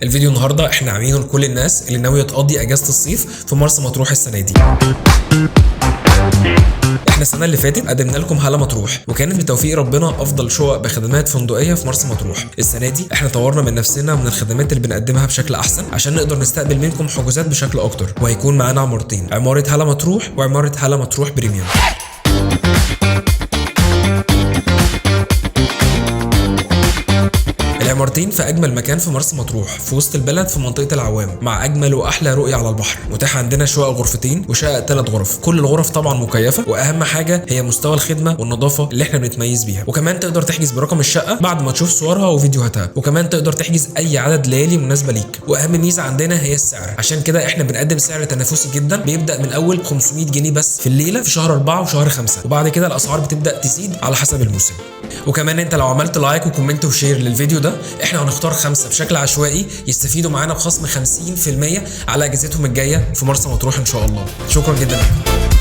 الفيديو النهارده احنا عاملينه لكل الناس اللي ناويه تقضي اجازه الصيف في مرسى مطروح السنه دي. احنا السنه اللي فاتت قدمنا لكم هالة مطروح وكانت بتوفيق ربنا افضل شقق بخدمات فندقيه في مرسى مطروح. السنه دي احنا طورنا من نفسنا ومن الخدمات اللي بنقدمها بشكل احسن عشان نقدر نستقبل منكم حجوزات بشكل اكتر، وهيكون معانا عمارتين، عماره هالة مطروح وعماره هالة مطروح بريميوم. العمارتين في اجمل مكان في مرسى مطروح في وسط البلد في منطقه العوام، مع اجمل واحلى رؤيه على البحر. متاح عندنا شقق غرفتين وشقق 3 غرف، كل الغرف طبعا مكيفه، واهم حاجه هي مستوى الخدمه والنظافه اللي احنا بنتميز بيها. وكمان تقدر تحجز برقم الشقه بعد ما تشوف صورها وفيديوهاتها، وكمان تقدر تحجز اي عدد ليالي مناسبه ليك. واهم ميزه عندنا هي السعر، عشان كده احنا بنقدم سعر تنافسي جدا بيبدا من اول 500 جنيه بس في الليله في شهر 4 وشهر 5، وبعد كده الاسعار بتبدا تزيد على حسب الموسم. وكمان انت لو عملت لايك وكومنت وشير للفيديو ده، احنا هنختار 5 بشكل عشوائي يستفيدوا معانا بخصم 50% على اجازتهم الجايه في مرسى مطروح ان شاء الله. شكرا جدا لكم.